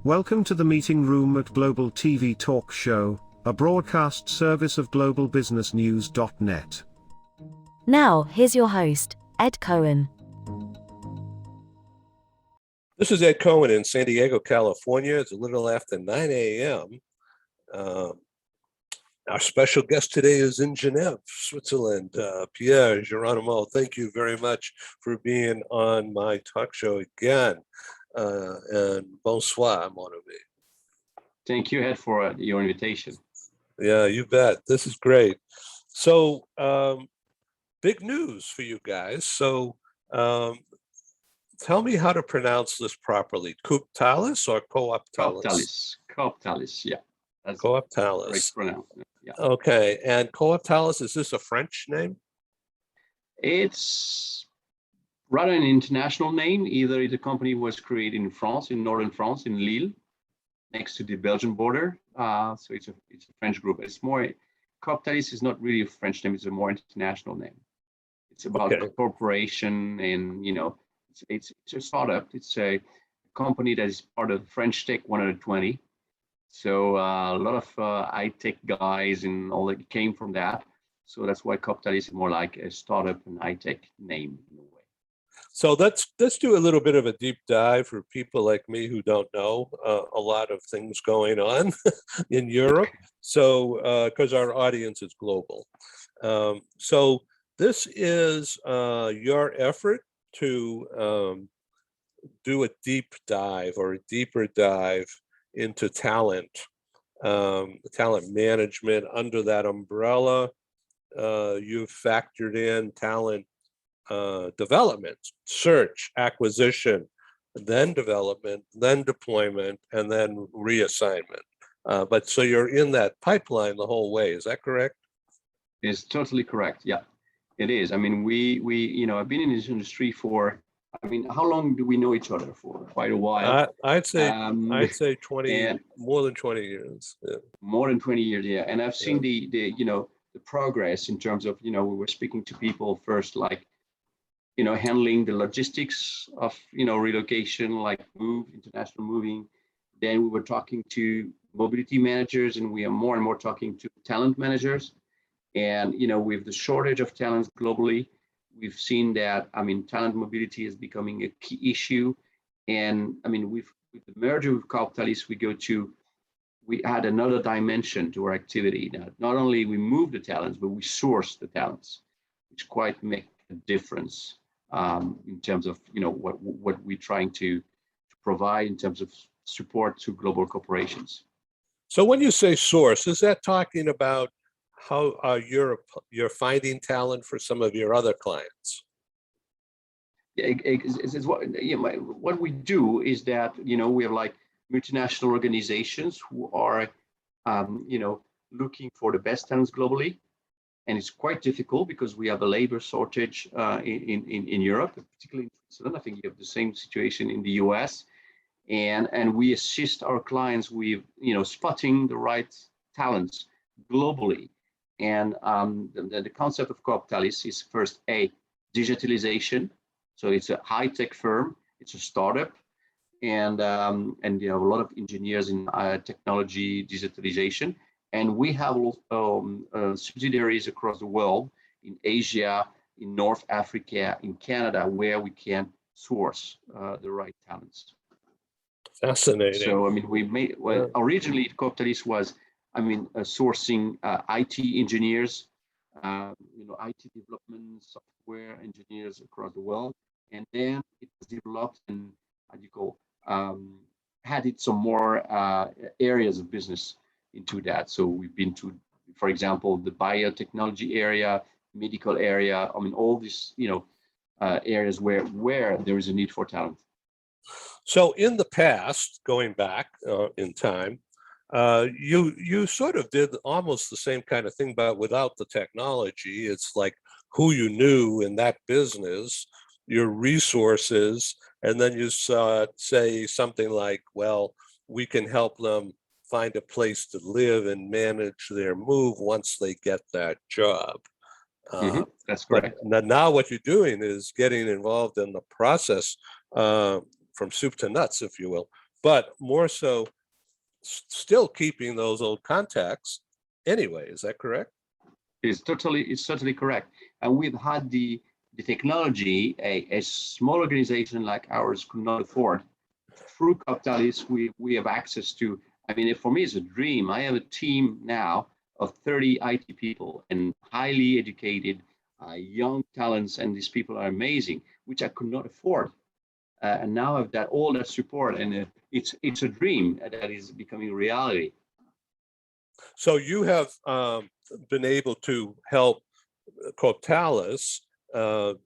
Welcome to the meeting room at Global TV Talk Show, a broadcast service of globalbusinessnews.net. Now, here's your host, Ed Cohen. This is Ed Cohen in San Diego, California. It's a little after 9 a.m. Our special guest today is in Geneva, Switzerland. Pierre, Jeronimo, thank you very much for being on my talk show again. And bonsoir, mon ami. Thank you, Ed, for your invitation. Yeah, you bet. This is great. So, big news for you guys. So, tell me how to pronounce this properly. COOPTALIS or COOPTALIS? COOPTALIS, yeah. That's COOPTALIS. great pronoun. Yeah. Okay, and COOPTALIS, is this a French name? It's rather an international name. Either the company was created in France, in northern France, in Lille, next to the Belgian border. So it's a French group. It's more, COOPTALIS is not really a French name. It's a more international name. It's about corporation, and it's a startup. It's a company that is part of French Tech 120. So a lot of high-tech guys and all that came from that. So that's why COOPTALIS is more like a startup and high-tech name in a way. So let's do a little bit of a deep dive for people like me who don't know a lot of things going on in Europe. So because our audience is global. So this is your effort to do a deep dive or a deeper dive into talent management. Under that umbrella, you've factored in talent development, search, acquisition, then development, then deployment, and then reassignment. But so you're in that pipeline the whole way. Is that correct? It's totally correct. Yeah, it is. I mean, we I've been in this industry for, how long do we know each other for? Quite a while. I'd say 20, more than 20 years. Yeah. More than 20 years, yeah. And I've seen the progress in terms of, we were speaking to people first, like, handling the logistics of, relocation, like international moving. Then we were talking to mobility managers, and we are more and more talking to talent managers. And, with the shortage of talents globally, we've seen that, talent mobility is becoming a key issue. And with the merger with COOPTALIS, we add another dimension to our activity. Now, not only we move the talents, but we source the talents, which quite make a difference in terms of, what we're trying to provide in terms of support to global corporations. So when you say source, is that talking about how you're finding talent for some of your other clients? What we do is that, we have like multinational organizations who are, looking for the best talents globally. And it's quite difficult because we have a labor shortage in Europe, particularly in Switzerland. I think you have the same situation in the US. And we assist our clients with, spotting the right talents globally. And the concept of COOPTALIS is first digitalization. So it's a high-tech firm, it's a startup, and you have a lot of engineers in technology digitalization. And we have subsidiaries across the world, in Asia, in North Africa, in Canada, where we can source the right talents. Fascinating. So originally COOPTALIS was, sourcing IT engineers, IT development, software engineers across the world, and then it was developed and added some more areas of business into that. So we've been to, for example, the biotechnology area, medical area. All these areas where there is a need for talent. So in the past, going back in time, you sort of did almost the same kind of thing, but without the technology. It's like who you knew in that business, your resources, and then you say something like, well, we can help them find a place to live and manage their move once they get that job. That's But correct. now what you're doing is getting involved in the process from soup to nuts, if you will, but more so still keeping those old contacts anyway. Is that correct? It's totally correct. And we've had the technology a small organization like ours could not afford. Through COOPTALIS, we have access to, I mean, for me, it's a dream. I have a team now of 30 IT people and highly educated young talents, and these people are amazing, which I could not afford. And now I've got all that support, and it's a dream that is becoming reality. So you have been able to help COOPTALIS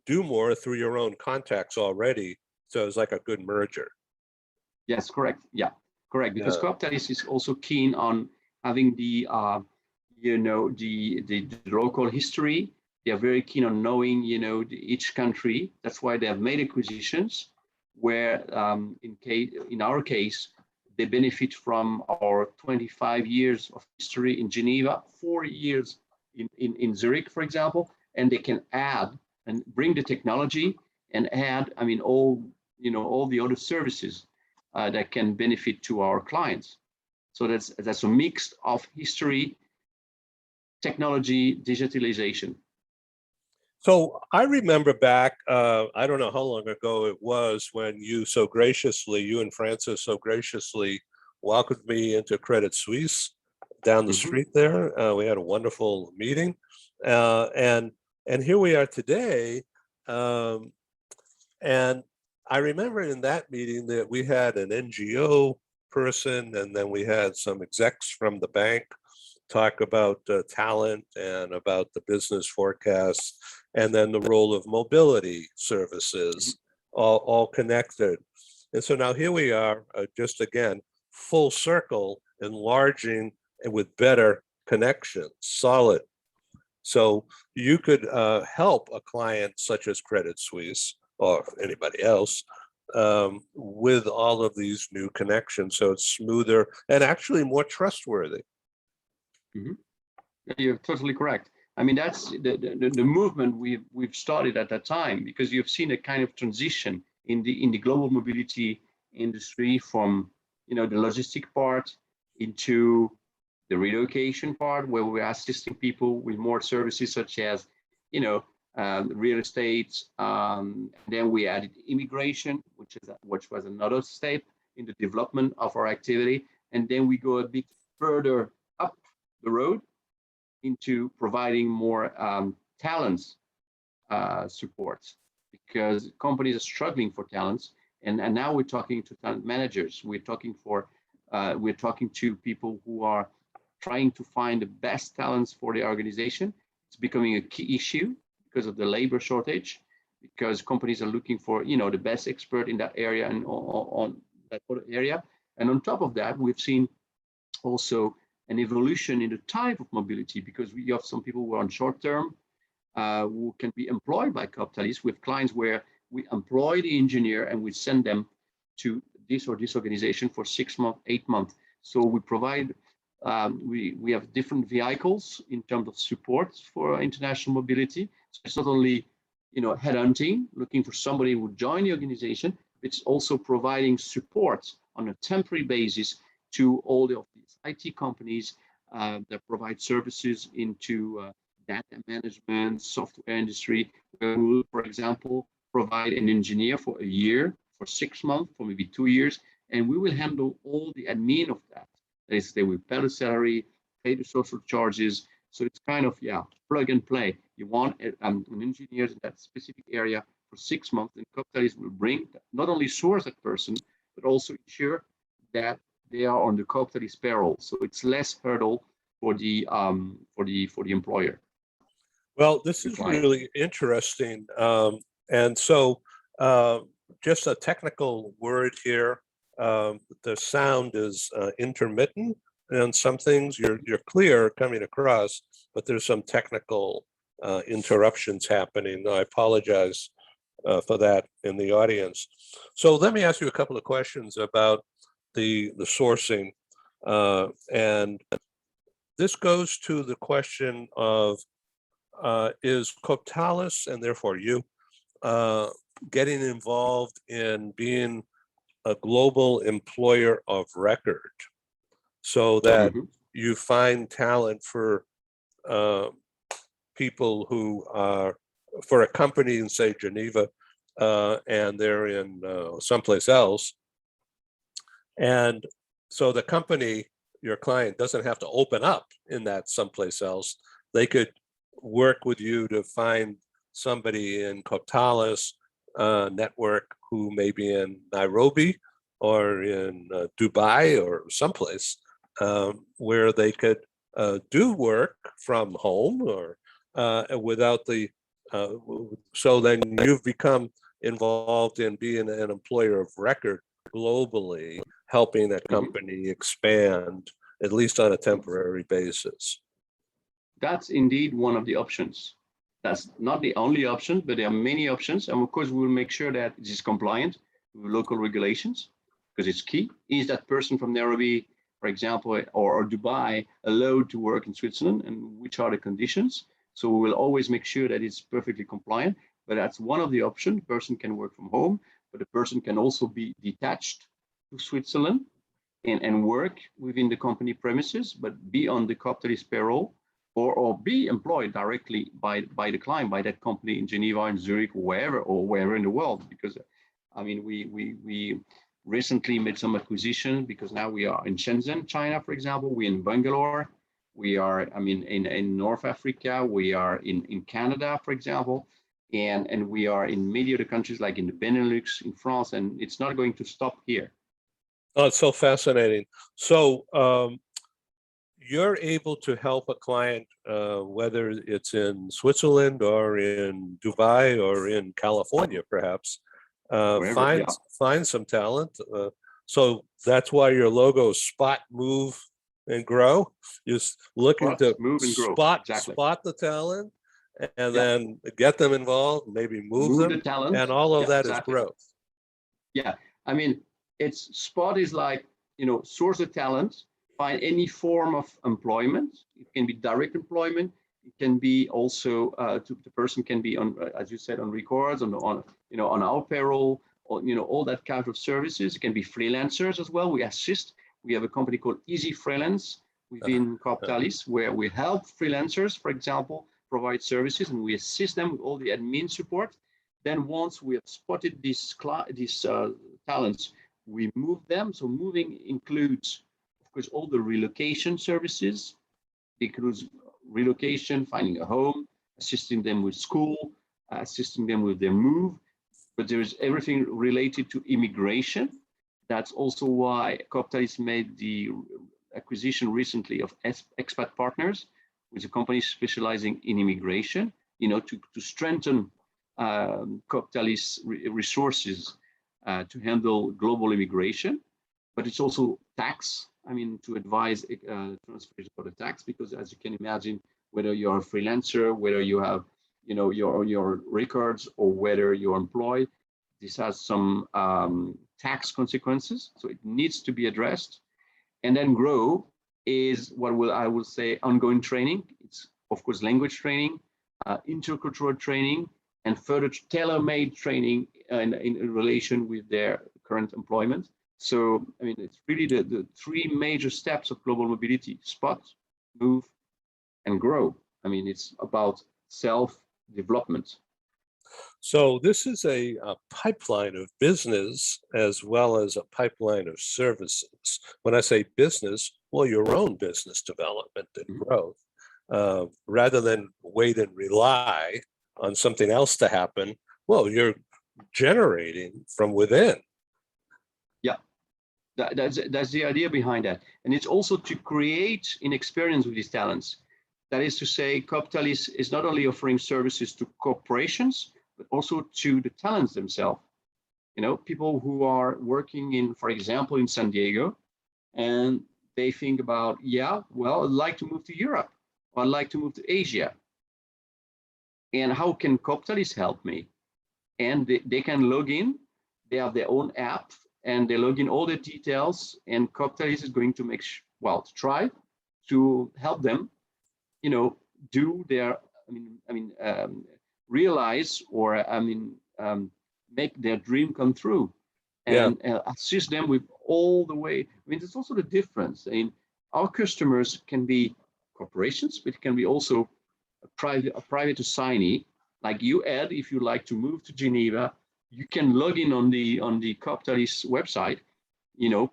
do more through your own contacts already. So it's like a good merger. Yes, correct. Yeah, correct. Because COOPTALIS is also keen on having the the local history. They are very keen on knowing each country. That's why they have made acquisitions where in our case they benefit from our 25 years of history in Geneva, 4 years in Zurich, for example, and they can add and bring the technology and add, I mean, all the other services that can benefit to our clients. So that's a mix of history, technology, digitalization. So I remember back, I don't know how long ago it was, when you and Francis so graciously welcomed me into Credit Suisse down the street there. We had a wonderful meeting. And here we are today. And I remember in that meeting that we had an NGO person, and then we had some execs from the bank talk about talent and about the business forecasts, and then the role of mobility services, all connected. And so now here we are, just again, full circle, enlarging and with better connections, solid. So you could help a client such as Credit Suisse or anybody else with all of these new connections. So it's smoother and actually more trustworthy. You're totally correct. I mean, that's the movement we've started at that time, because you've seen a kind of transition in the global mobility industry from the logistic part into the relocation part, where we're assisting people with more services such as real estate. Then we added immigration, which was another step in the development of our activity, and then we go a bit further up the road into providing more talents support, because companies are struggling for talents, and now we're talking to talent managers. We're talking to people who are trying to find the best talents for the organization. It's becoming a key issue because of the labor shortage, because companies are looking for the best expert in that area and on that other area. And on top of that, we've seen also an evolution in the type of mobility, because we have some people who are on short term, who can be employed by COOPTALIS, with clients where we employ the engineer and we send them to this or this organization for 6 months, 8 months. So we provide, we have different vehicles in terms of support for international mobility. So it's not only headhunting, looking for somebody who would join the organization, it's also providing support on a temporary basis to all of these IT companies that provide services into data management, software industry, where we will, for example, provide an engineer for a year, for 6 months, for maybe 2 years, and we will handle all the admin of that. That is, they will pay the salary, pay the social charges. So it's kind of, plug and play. You want an engineer in that specific area for 6 months, and COOPTALIS will bring, not only source that person, but also ensure that they are on the COOPTALIS payroll. So it's less hurdle for the employer. Well, this is really interesting. And so just a technical word here. The sound is intermittent, and some things you're clear coming across, but there's some technical interruptions happening. I apologize for that in the audience. So let me ask you a couple of questions about the sourcing. And this goes to the question of is COOPTALIS, and therefore you, getting involved in being a global employer of record, so that you find talent for people who are for a company in, say, Geneva, and they're in someplace else. And so the company, your client, doesn't have to open up in that someplace else. They could work with you to find somebody in COOPTALIS network who may be in Nairobi or in Dubai or someplace where they could do work from home or without the, so then you've become involved in being an employer of record globally, helping a company expand, at least on a temporary basis. That's indeed one of the options. That's not the only option, but there are many options. And of course, we will make sure that it is compliant with local regulations, because it's key. Is that person from Nairobi, for example, or Dubai allowed to work in Switzerland, and which are the conditions? So we will always make sure that it's perfectly compliant, but that's one of the options. The person can work from home, but the person can also be detached to Switzerland and work within the company premises, but be on the COOPTALIS payroll, or be employed directly by the client, by that company in Geneva, in Zurich, or wherever in the world. Because I mean, we recently made some acquisitions, because now we are in Shenzhen, China, for example. We're in Bangalore. We are, I mean, in North Africa. We are in Canada, for example, and we are in many other countries, like in the Benelux, in France, and it's not going to stop here. Oh, it's so fascinating. So you're able to help a client, whether it's in Switzerland or in Dubai or in California, perhaps, find some talent. So that's why your logo is Spot, Move, and Grow. You're looking to spot the talent, and then get them involved, maybe move them, the talent, and all of that is growth. Yeah, I mean, Spot is like, source of talent, find any form of employment. It can be direct employment. It can be also the person can be on, as you said, on records, on our payroll, or all that kind of services. It can be freelancers as well. We assist. We have a company called Easy Freelance within COOPTALIS, where we help freelancers, for example, provide services, and we assist them with all the admin support. Then once we have spotted these talents, we move them. So moving includes, of course, all the relocation services. It includes relocation, finding a home, assisting them with school, assisting them with their move. But there is everything related to immigration. That's also why COOPTALIS made the acquisition recently of Expat Partners, which is a company specializing in immigration, to strengthen COOPTALIS resources to handle global immigration. But it's also tax, to advise transfers for the tax, because as you can imagine, whether you're a freelancer, whether you have, your records, or whether you're employed, this has some tax consequences. So it needs to be addressed. And then Grow is I will say ongoing training. It's of course language training, intercultural training, and further tailor-made training in relation with their current employment. So, it's really the three major steps of global mobility: spot, move, and grow. It's about self-development. So this is a pipeline of business as well as a pipeline of services. When I say business, well, your own business development and growth, rather than wait and rely on something else to happen. Well, you're generating from within. Yeah, that's the idea behind that. And it's also to create an experience with these talents. That is to say, COOPTALIS is not only offering services to corporations, but also to the talents themselves. People who are working in, for example, in San Diego, and they think about, I'd like to move to Europe, or I'd like to move to Asia. And how can COOPTALIS help me? And they can log in. They have their own app, and they log in all the details, and COOPTALIS is going to try to help them, do their realize or make their dream come true, Yeah. and assist them with all the way. There's also the difference. Our customers can be corporations, but it can be also a private assignee like you, Ed. If you like to move to Geneva, you can log in on the COOPTALIS website,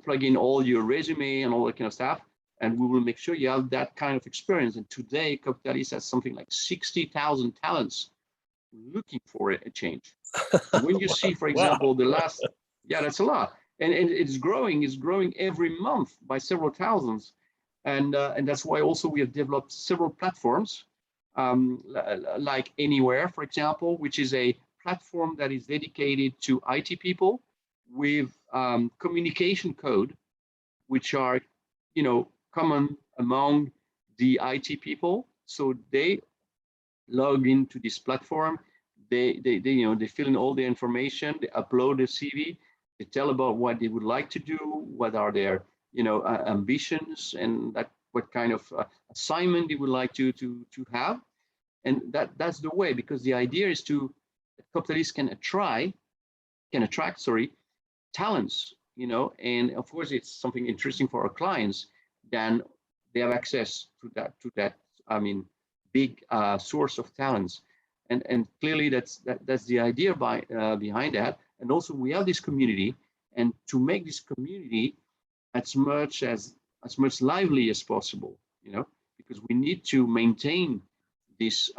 plug in all your resume and all that kind of stuff, and we will make sure you have that kind of experience. And today, COOPTALIS has something like 60,000 talents looking for a change. And when you see, for example, the last, yeah, that's a lot, and it's growing every month by several thousands, and that's why also we have developed several platforms, like Anywhere, for example, which is a platform that is dedicated to IT people with communication code, which are, common among the IT people. So they log into this platform. They fill in all the information. They upload their CV. They tell about what they would like to do, what are their ambitions, and what kind of assignment they would like to have. And that's the way, because the idea is that COOPTALIS can attract talents, and of course it's something interesting for our clients. Then they have access to that big source of talents, and clearly that's the idea behind that. And also we have this community, and to make this community as much lively as possible, because we need to maintain this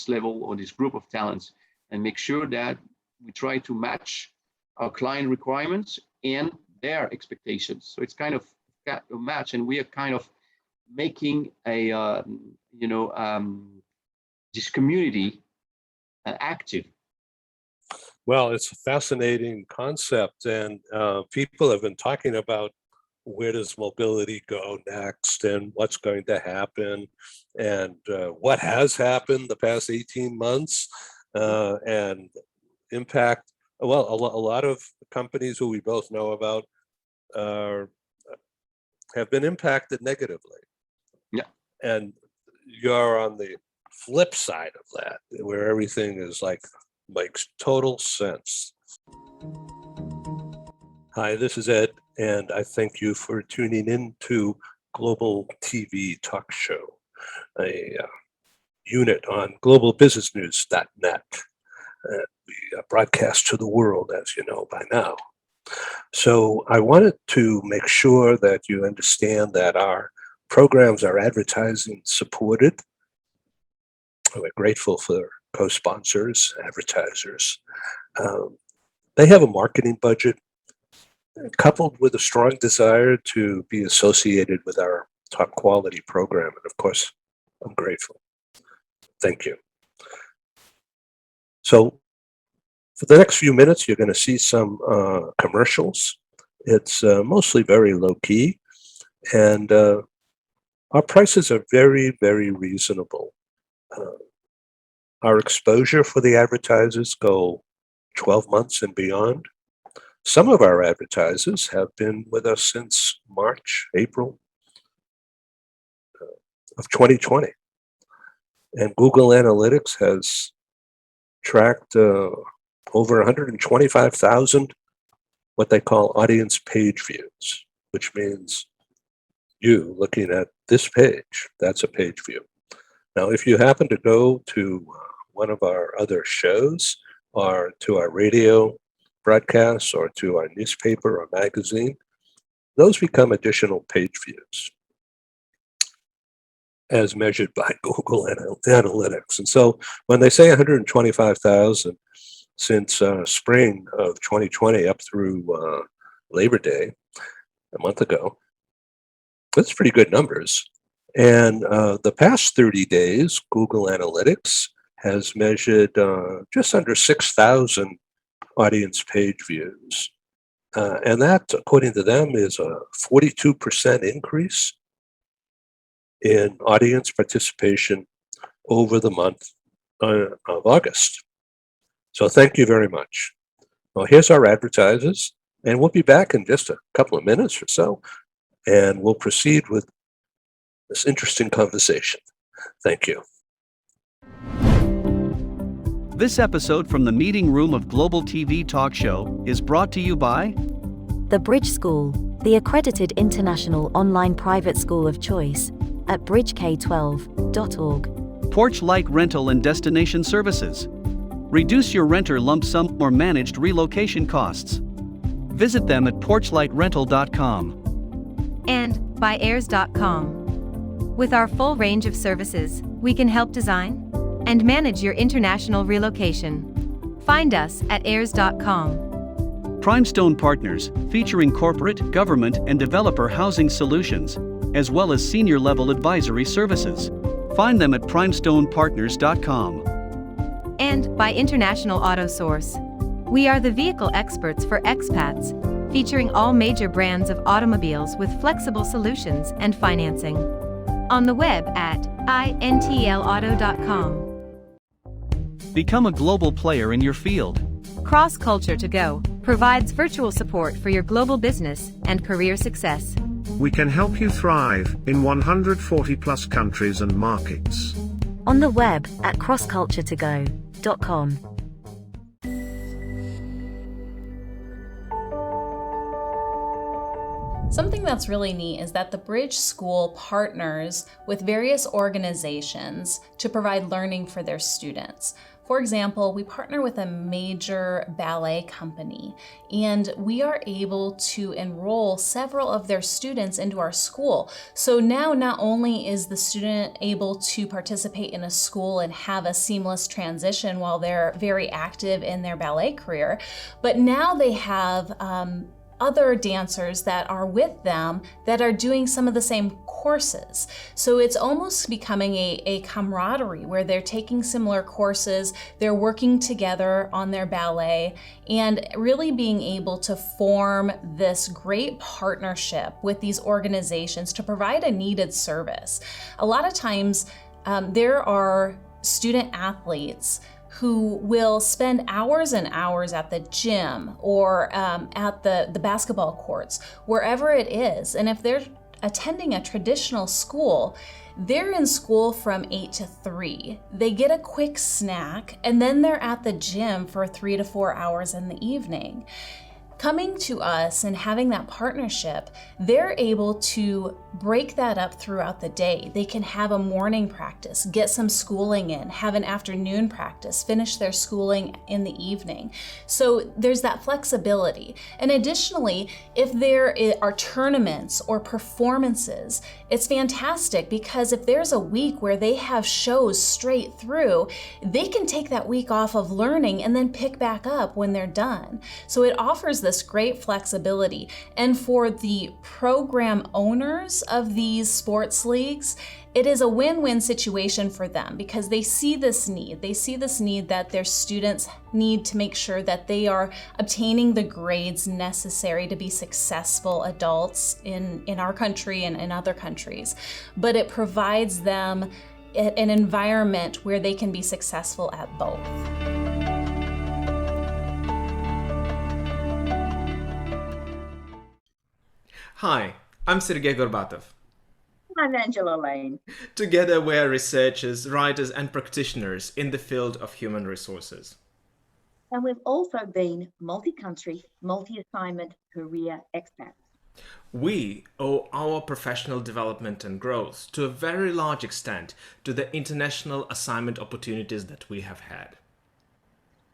level or this group of talents, and make sure that we try to match our client requirements and their expectations. So it's kind of a match, and we are kind of making this community active. Well, it's a fascinating concept, and people have been talking about where does mobility go next, and what's going to happen, and what has happened the past 18 months, and impact. Well, a lot of companies who we both know about have been impacted negatively. Yeah. And you're on the flip side of that, where everything is makes total sense. Hi, this is Ed, and I thank you for tuning in to Global TV Talk Show, a unit on globalbusinessnews.net. We broadcast to the world, as you know by now. So I wanted to make sure that you understand that our programs are advertising supported. We're grateful for co-sponsors, advertisers. They have a marketing budget coupled with a strong desire to be associated with our top quality program. And of course, I'm grateful. Thank you. So for the next few minutes, you're going to see some commercials. It's mostly very low key, and our prices are very, very reasonable. Our exposure for the advertisers go 12 months and beyond. Some of our advertisers have been with us since March, April of 2020. And Google Analytics has tracked over 125,000 what they call audience page views, which means you looking at this page, that's a page view. Now, if you happen to go to one of our other shows, or to our radio broadcasts, or to our newspaper or magazine, those become additional page views as measured by Google Analytics. And so when they say 125,000 since spring of 2020 up through Labor Day, a month ago, that's pretty good numbers. And the past 30 days, Google Analytics has measured just under 6,000 audience page views. And that, according to them, is a 42% increase in audience participation over the month of August. So thank you very much. Well, here's our advertisers, and we'll be back in just a couple of minutes or so, and we'll proceed with this interesting conversation. Thank you. This episode from the meeting room of Global TV Talk Show is brought to you by The Bridge School, the accredited international online private school of choice, at bridgek12.org. Porch Light Rental and Destination Services. Reduce your renter lump sum or managed relocation costs. Visit them at porchlightrental.com. And by airs.com. With our full range of services, we can help design and manage your international relocation. Find us at airs.com. Primestone Partners, featuring corporate, government, and developer housing solutions, as well as senior-level advisory services. Find them at primestonepartners.com. And by International Auto Source. We are the vehicle experts for expats, featuring all major brands of automobiles with flexible solutions and financing. On the web at intlauto.com. Become a global player in your field. Cross Culture to Go provides virtual support for your global business and career success. We can help you thrive in 140 plus countries and markets. On the web at crossculturetogo.com. Something that's really neat is that the Bridge School partners with various organizations to provide learning for their students. For example, we partner with a major ballet company, and we are able to enroll several of their students into our school. So now not only is the student able to participate in a school and have a seamless transition while they're very active in their ballet career, but now they have other dancers that are with them that are doing some of the same courses. So it's almost becoming a camaraderie where they're taking similar courses, they're working together on their ballet, and really being able to form this great partnership with these organizations to provide a needed service. A lot of times there are student athletes who will spend hours and hours at the gym or at the basketball courts, wherever it is. And if they're attending a traditional school, they're in school from 8 to 3. They get a quick snack, and then they're at the gym for 3 to 4 hours in the evening. Coming to us and having that partnership, they're able to break that up throughout the day. They can have a morning practice, get some schooling in, have an afternoon practice, finish their schooling in the evening. So there's that flexibility. And additionally, if there are tournaments or performances, it's fantastic because if there's a week where they have shows straight through, they can take that week off of learning and then pick back up when they're done. So it offers this great flexibility. And for the program owners of these sports leagues, it is a win-win situation for them because they see this need. They see this need that their students need to make sure that they are obtaining the grades necessary to be successful adults in our country and in other countries. But it provides them an environment where they can be successful at both. Hi, I'm Sergey Gorbatov. I'm Angela Lane. Together we're researchers, writers and practitioners in the field of human resources. And we've also been multi-country, multi-assignment career expats. We owe our professional development and growth to a very large extent to the international assignment opportunities that we have had.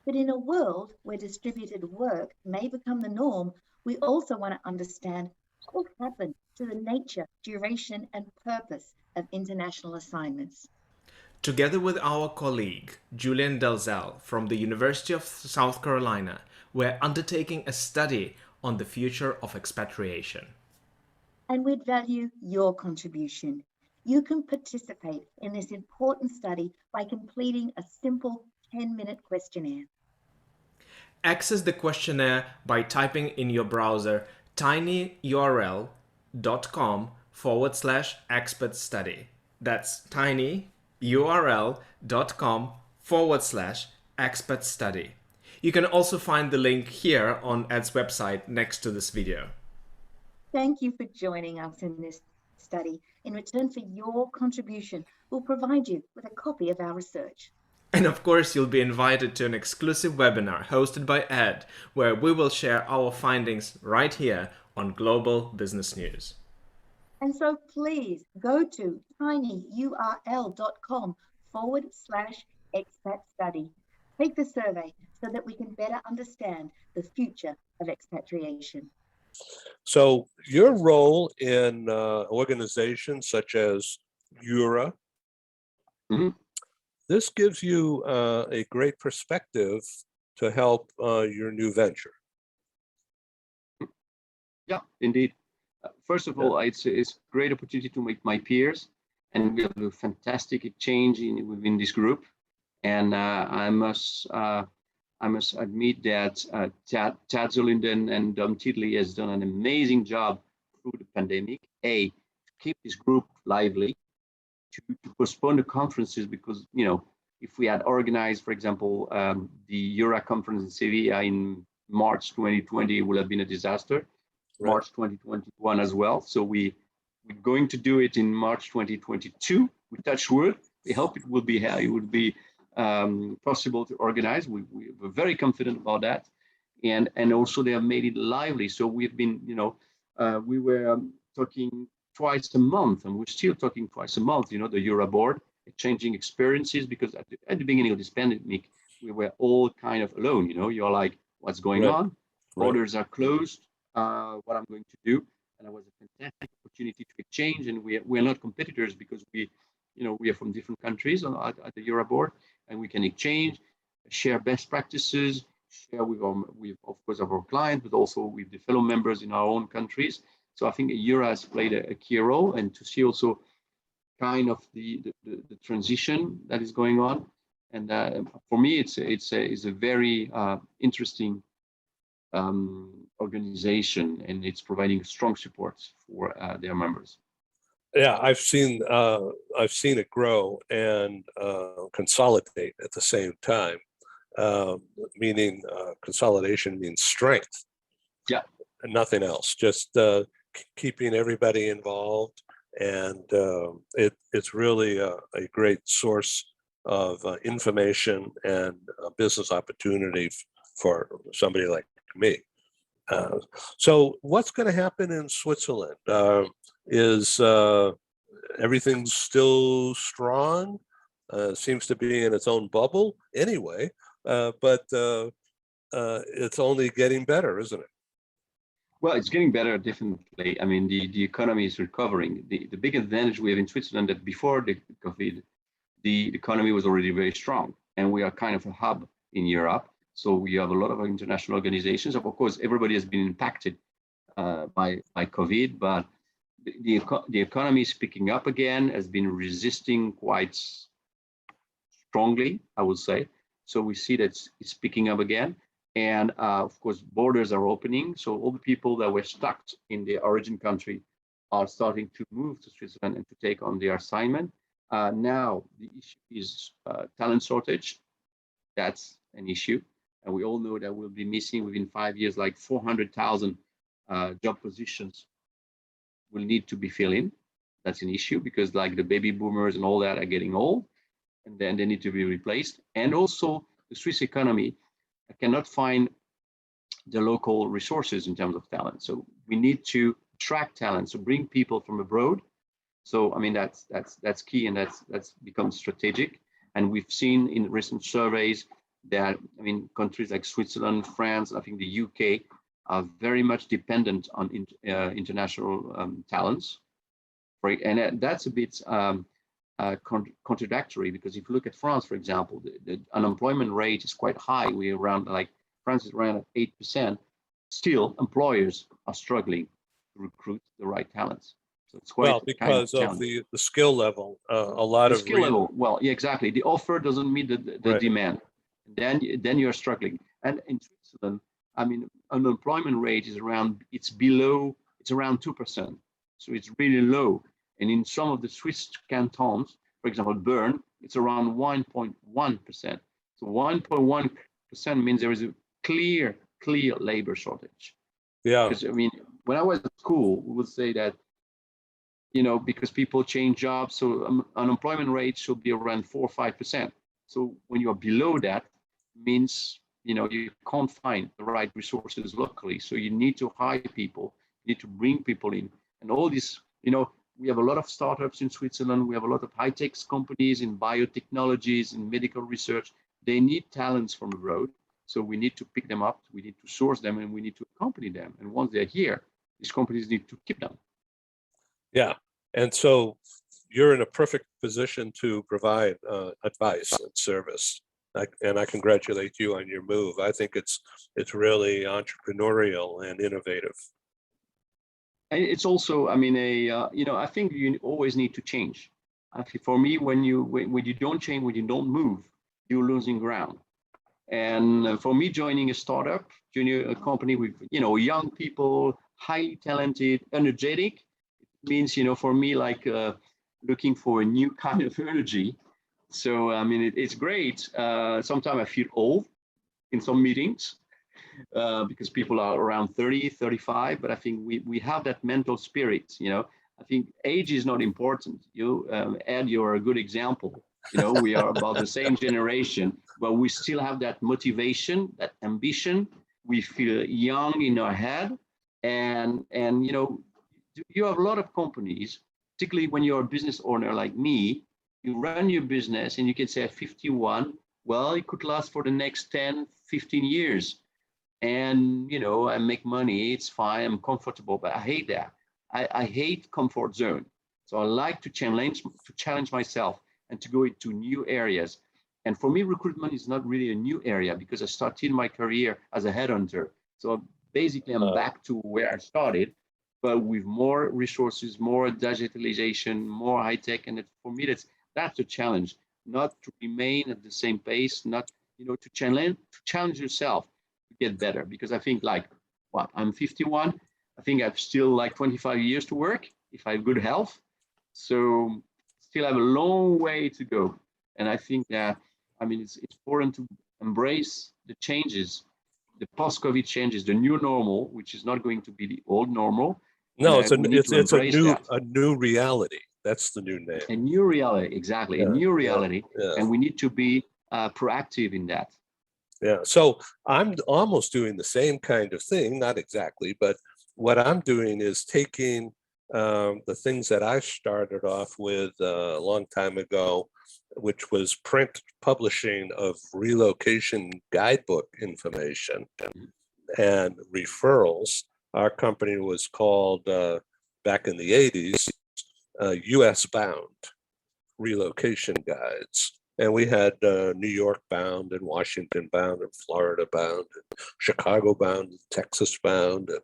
But in a world where distributed work may become the norm, we also want to understand what happened to the nature, duration, and purpose of international assignments. Together with our colleague, Julian Dalzell from the University of South Carolina, we're undertaking a study on the future of expatriation. And we'd value your contribution. You can participate in this important study by completing a simple 10-minute questionnaire. Access the questionnaire by typing in your browser tinyurl.com/expert study. That's tinyurl.com/expert study. You can also find the link here on Ed's website next to this video. Thank you for joining us in this study. In return for your contribution, We'll provide you with a copy of our research. And of course, you'll be invited to an exclusive webinar hosted by Ed, where we will share our findings right here on Global Business News. And so please go to tinyurl.com/expat study. Take the survey so that we can better understand the future of expatriation. So your role in organizations such as EURA, this gives you a great perspective to help your new venture. Yeah, indeed. First of all, it's a great opportunity to meet my peers, and we have a fantastic exchange within this group. And I must admit that Tad Zolinden and Dom Tidley has done an amazing job through the pandemic. To keep this group lively, to postpone the conferences, because if we had organized, for example, the EURA conference in Sevilla in March 2020, it would have been a disaster. Right. March 2021 as well. So we're going to do it in March 2022. We touch wood. We hope it will be possible to organize. We're very confident about that, and also they have made it lively. So we've been, we were talking twice a month, and we're still talking twice a month. The EURA board, exchanging experiences, because at the beginning of this pandemic, we were all kind of alone. You're like, what's going on? Borders are closed. What I'm going to do, and it was a fantastic opportunity to exchange. And we're not competitors, because we are from different countries at the EURA board, and we can exchange, share best practices, share with of course our clients, but also with the fellow members in our own countries. So I think EURA has played a key role, and to see also kind of the transition that is going on. And for me, it's a very interesting organization, and it's providing strong support for their members. Yeah, I've seen it grow and consolidate at the same time. Meaning consolidation means strength. Yeah, and nothing else. Just keeping everybody involved, and it's really a great source of information and business opportunity for somebody like me. So what's going to happen in Switzerland? Is everything still strong? Seems to be in its own bubble anyway, but it's only getting better, isn't it? Well, it's getting better, definitely. I mean, the economy is recovering. The big advantage we have in Switzerland that before the COVID, the economy was already very strong, and we are kind of a hub in Europe. So we have a lot of international organizations. Of course, everybody has been impacted by COVID, but the economy is picking up again, has been resisting quite strongly, I would say. So we see that it's picking up again. And of course, borders are opening. So all the people that were stuck in their origin country are starting to move to Switzerland and to take on their assignment. Now, the issue is talent shortage. That's an issue. And we all know that we'll be missing within 5 years, like 400,000 job positions will need to be filled in. That's an issue, because like the baby boomers and all that are getting old, and then they need to be replaced. And also the Swiss economy cannot find the local resources in terms of talent. So we need to attract talent, so bring people from abroad. So I mean, that's key, and that's become strategic. And we've seen in recent surveys that, I mean, countries like Switzerland, France, I think the UK are very much dependent on international talents. Right? And that's a bit contradictory, because if you look at France, for example, the unemployment rate is quite high. We're around, like, France is around 8%. Still, employers are struggling to recruit the right talents. So it's quite because of the skill level. A lot of skill level. Well, yeah, exactly. The offer doesn't meet the right. demand. Then you're struggling. And in Switzerland, I mean, unemployment rate is around 2%. So it's really low. And in some of the Swiss cantons, for example, Bern, it's around 1.1%. So 1.1% means there is a clear labor shortage. Yeah. Because, I mean, when I was at school, we would say that because people change jobs, so unemployment rate should be around 4 or 5%. So when you are below that, means you can't find the right resources locally. So you need to hire people, you need to bring people in, and all this. We have a lot of startups in Switzerland. We have a lot of high-tech companies in biotechnologies, in medical research. They need talents from abroad. So we need to pick them up, we need to source them, and we need to accompany them. And once they're here, these companies need to keep them. Yeah, and so you're in a perfect position to provide advice and service. And I congratulate you on your move. I think it's really entrepreneurial and innovative. And it's also, I think you always need to change. For me, when you don't change, when you don't move, you're losing ground. And for me, joining a startup, joining a company with young people, highly talented, energetic, it means for me like looking for a new kind of energy. So it's great. Sometimes I feel old in some meetings. Because people are around 30, 35, but I think we have that mental spirit, I think age is not important. Ed, you're a good example. We are about the same generation, but we still have that motivation, that ambition. We feel young in our head. And you have a lot of companies, particularly when you're a business owner like me, you run your business and you can say at 51, well, it could last for the next 10, 15 years. And I make money, it's fine, I'm comfortable, but I hate that. I hate comfort zone. So I like to challenge myself and to go into new areas. And for me, recruitment is not really a new area because I started my career as a headhunter. So basically I'm back to where I started, but with more resources, more digitalization, more high tech. And for me, that's a challenge, not to remain at the same pace, not to challenge yourself. Get better, because I think I'm 51. I think I've still like 25 years to work if I have good health. So still have a long way to go. And I think that it's important to embrace the changes, the post-COVID changes, the new normal, which is not going to be the old normal. No, it's a new reality. That's the new name. A new reality, exactly. A new reality, and we need to be proactive in that. Yeah, so I'm almost doing the same kind of thing, not exactly, but what I'm doing is taking the things that I started off with a long time ago, which was print publishing of relocation guidebook information and referrals. Our company was called, back in the 80s, US Bound Relocation Guides. And we had New York bound and Washington bound and Florida bound and Chicago bound, and Texas bound, and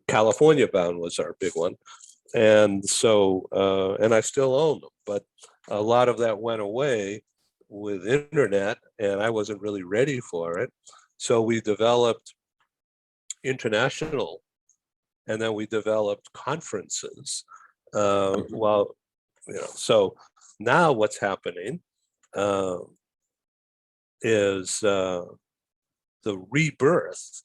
California bound was our big one. And so, and I still own them, but a lot of that went away with internet and I wasn't really ready for it. So we developed international, and then we developed conferences. So now what's happening is the rebirth,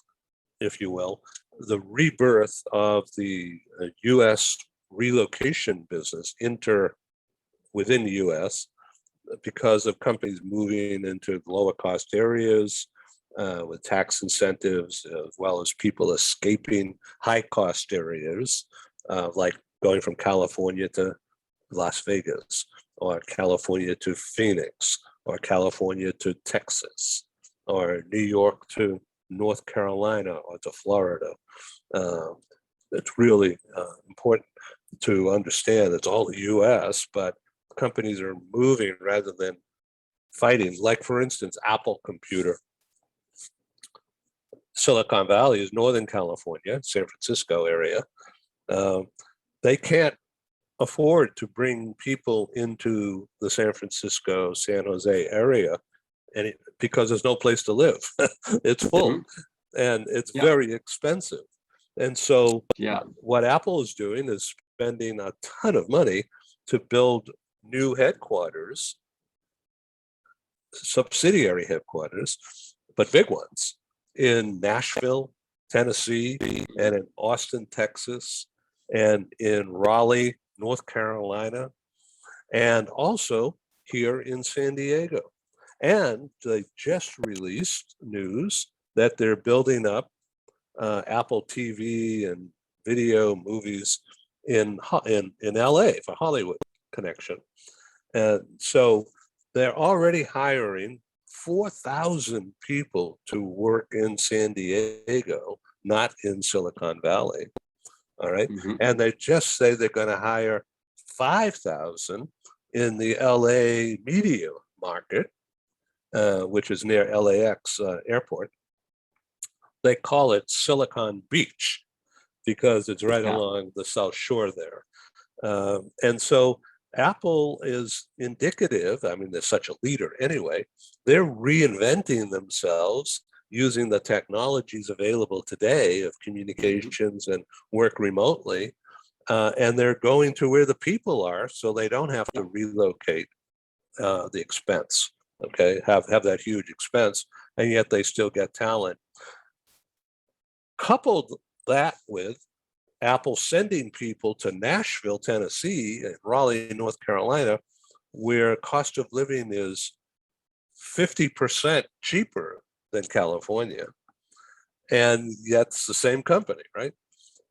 if you will, the rebirth of the U.S. relocation business within the U.S. because of companies moving into lower cost areas with tax incentives, as well as people escaping high cost areas, like going from California to Las Vegas, or California to Phoenix, or California to Texas, or New York to North Carolina, or to Florida. It's really important to understand it's all the US, but companies are moving rather than fighting. Like, for instance, Apple Computer. Silicon Valley is Northern California, San Francisco area. They can't afford to bring people into the San Francisco, San Jose area, and because there's no place to live. It's full, and it's very expensive. And so what Apple is doing is spending a ton of money to build new headquarters, subsidiary headquarters, but big ones, in Nashville, Tennessee, and in Austin, Texas, and in Raleigh, North Carolina, and also here in San Diego. And they just released news that they're building up Apple TV and video movies in LA for Hollywood connection. And so they're already hiring 4,000 people to work in San Diego, not in Silicon Valley. All right. And they just say they're going to hire 5,000 in the LA media market, which is near LAX airport. They call it Silicon Beach because it's right along the South Shore there. And so Apple is indicative. I mean, they're such a leader anyway. They're reinventing themselves using the technologies available today of communications and work remotely. And they're going to where the people are so they don't have to relocate the expense, okay, have that huge expense, and yet they still get talent. Coupled that with Apple sending people to Nashville, Tennessee, and Raleigh, North Carolina, where cost of living is 50% cheaper than California. And yet it's the same company, right?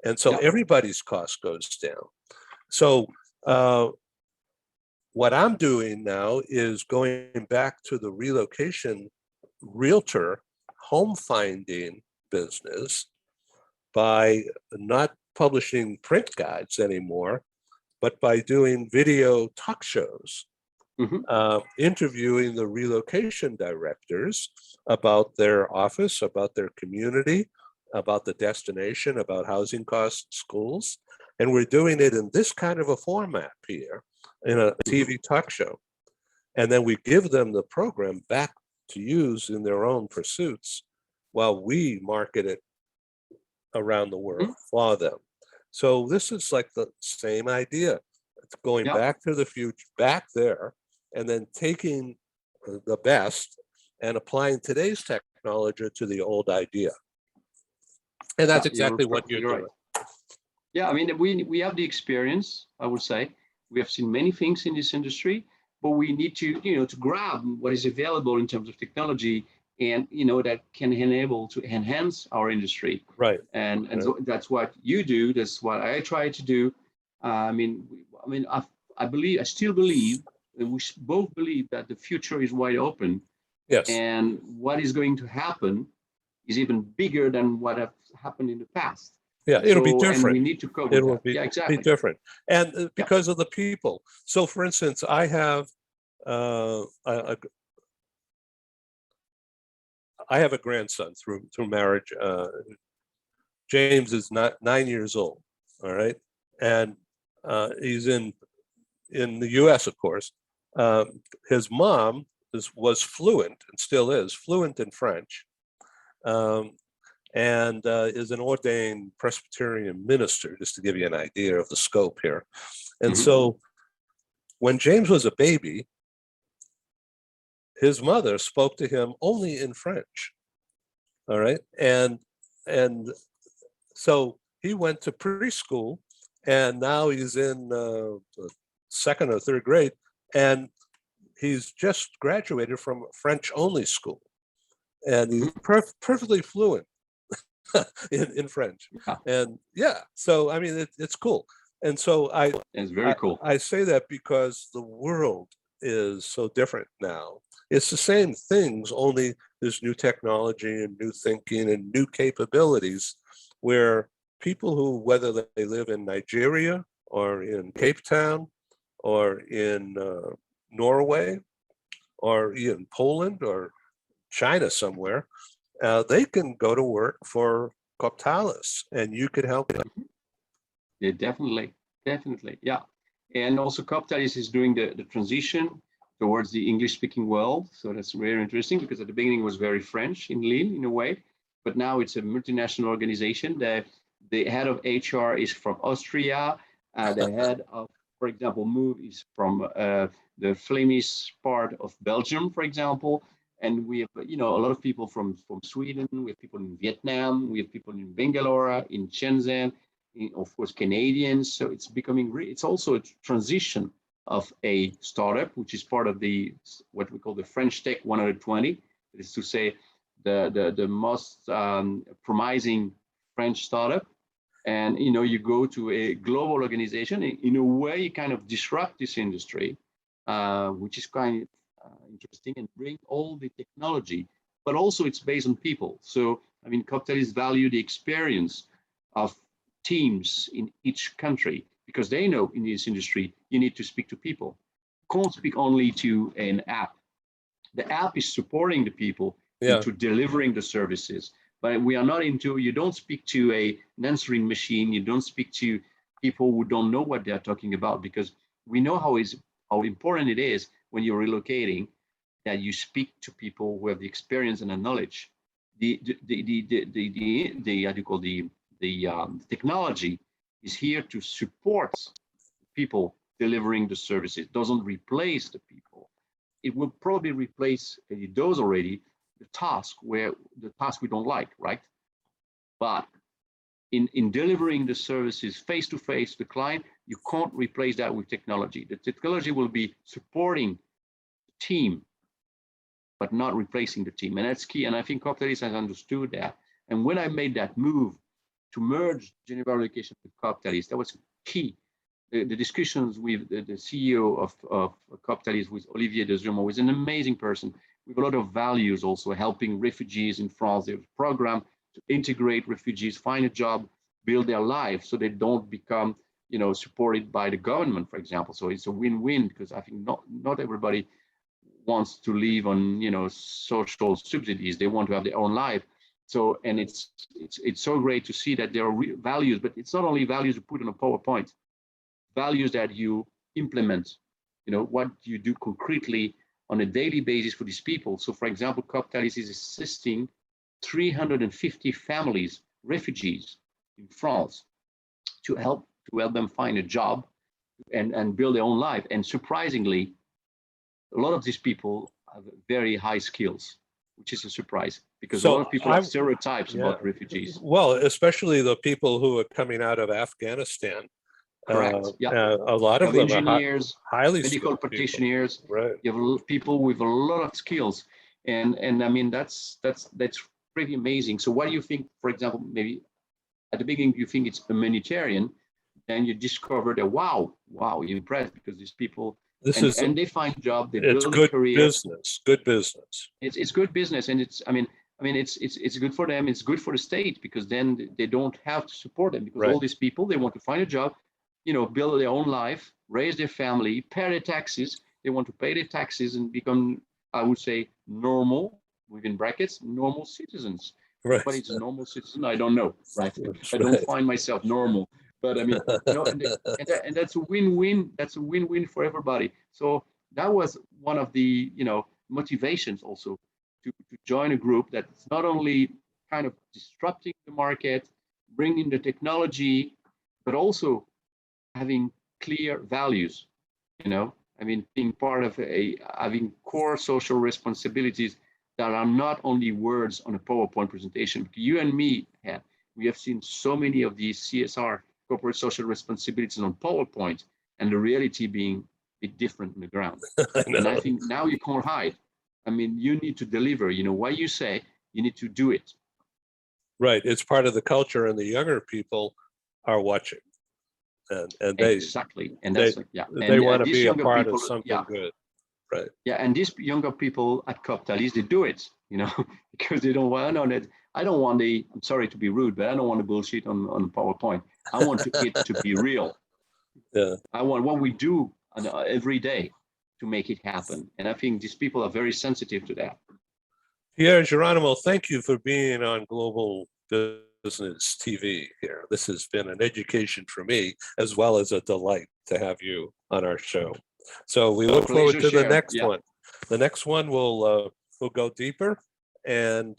And so everybody's cost goes down. So what I'm doing now is going back to the relocation realtor home finding business by not publishing print guides anymore, but by doing video talk shows, interviewing the relocation directors about their office, about their community, about the destination, about housing costs, schools. And we're doing it in this kind of a format, Pierre, in a TV talk show. And then we give them the program back to use in their own pursuits while we market it around the world for them. So this is like the same idea. It's going back to the future, back there, and then taking the best and applying today's technology to the old idea. And that's exactly what you're doing. Right. Yeah, I mean, we have the experience, I would say. We have seen many things in this industry, but we need to, to grab what is available in terms of technology and, that can enable to enhance our industry. Right. And so that's what you do. That's what I try to do. I still believe, and we both believe that the future is wide open. Yes. And what is going to happen is even bigger than what has happened in the past. Yeah, it'll be different. And we need to cope with It will that. Exactly. be different. And because of the people. So for instance, I have a grandson through marriage. James is 9 years old. All right. And he's in the US, of course. His mom was fluent and still is fluent in French. And is an ordained Presbyterian minister, just to give you an idea of the scope here. And so when James was a baby, his mother spoke to him only in French. All right. And so he went to preschool, and now he's in second or third grade, and he's just graduated from a French only school. And he's perfectly fluent in French. And so I mean, it's cool. And so it's very cool. I say that because the world is so different now. It's the same things, only there's new technology and new thinking and new capabilities where people who, whether they live in Nigeria or in Cape Town or in Norway or in Poland or China somewhere, they can go to work for COOPTALIS and you could help them. Yeah, definitely. Yeah. And also COOPTALIS is doing the transition towards the English-speaking world. So that's very interesting because at the beginning it was very French in Lille in a way, but now it's a multinational organization. The head of HR is from Austria. The head of, for example, Move is from the Flemish part of Belgium, for example. And we have, a lot of people from Sweden. We have people in Vietnam. We have people in Bangalore, in Shenzhen, of course, Canadians. So it's becoming, it's also a transition of a startup, which is part of the, what we call the French Tech 120. That is to say, the most promising French startup. And, you know, you go to a global organization, in a way, you kind of disrupt this industry, which is kind of interesting, and bring all the technology, but also it's based on people. So, I mean, COOPTALIS value the experience of teams in each country, because they know in this industry, you need to speak to people. You can't speak only to an app. The app is supporting the people into delivering the services. But we are not into, you don't speak to an answering machine, you don't speak to people who don't know what they're talking about, because we know how important it is when you're relocating, that you speak to people who have the experience and the knowledge. The technology is here to support people delivering the services. It doesn't replace the people. It will probably replace, it does already, the task we don't like, right? But in delivering the services face to face to the client, you can't replace that with technology. The technology will be supporting the team, but not replacing the team. And that's key. And I think COOPTALIS has understood that. And when I made that move to merge Geneva Relocation with COOPTALIS, that was key. The discussions with the CEO of COOPTALIS, with Olivier de Jeronimo, was an amazing person with a lot of values, also helping refugees in France. There's a program to integrate refugees, find a job, build their life, so they don't become, you know, supported by the government, for example. So it's a win-win, because I think not everybody wants to live on, you know, social subsidies. They want to have their own life. So, and it's so great to see that there are values, but it's not only values you put on a PowerPoint, values that you implement, you know, what you do concretely on a daily basis for these people. So, for example, COOPTALIS is assisting 350 families, refugees in France, to help them find a job and build their own life. And surprisingly, a lot of these people have very high skills, which is a surprise, because a lot of people have stereotypes about refugees. Well, especially the people who are coming out of Afghanistan. Correct. A lot of them engineers, are highly medical practitioners. Right. You have people with a lot of skills, and I mean that's pretty amazing. So what do you think? For example, maybe at the beginning you think it's humanitarian, then you discover that wow, you're impressed, because these people and they find a job, they build a career. Good business. It's good business, and it's it's good for them. It's good for the state, because then they don't have to support them, because all these people, they want to find a job, you know, build their own life, raise their family, pay their taxes. They want to pay their taxes and become, I would say, normal, within brackets, normal citizens. Right. But it's a normal citizen, I don't know, right? I don't find myself normal, but I mean, you know, and that's a win-win. That's a win-win for everybody. So that was one of the, you know, motivations also to join a group that's not only kind of disrupting the market, bringing the technology, but also having clear values, you know, I mean, being part of having core social responsibilities that are not only words on a PowerPoint presentation. You and me, we have seen so many of these CSR, corporate social responsibilities, on PowerPoint, and the reality being a bit different on the ground. And I think now you can't hide. I mean, you need to deliver, you know, what you say, you need to do it. Right, it's part of the culture, and the younger people are watching. And they they want to be a part of something good, right? Yeah, and these younger people at COOPTALIS, they do it, you know, because they don't want to know that. I don't want I'm sorry to be rude, but I don't want to bullshit on PowerPoint. I want it to be real. Yeah, I want what we do every day to make it happen, and I think these people are very sensitive to that. Pierre, Jeronimo, thank you for being on Global Business TV here. This has been an education for me, as well as a delight to have you on our show. So we look forward to the next one. The next one will go deeper and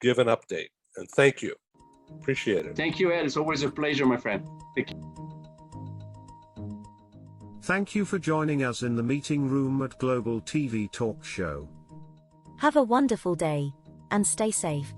give an update. And thank you. Appreciate it. Thank you, Ed. It's always a pleasure, my friend. Thank you. Thank you for joining us in the meeting room at Global TV Talk Show. Have a wonderful day, and stay safe.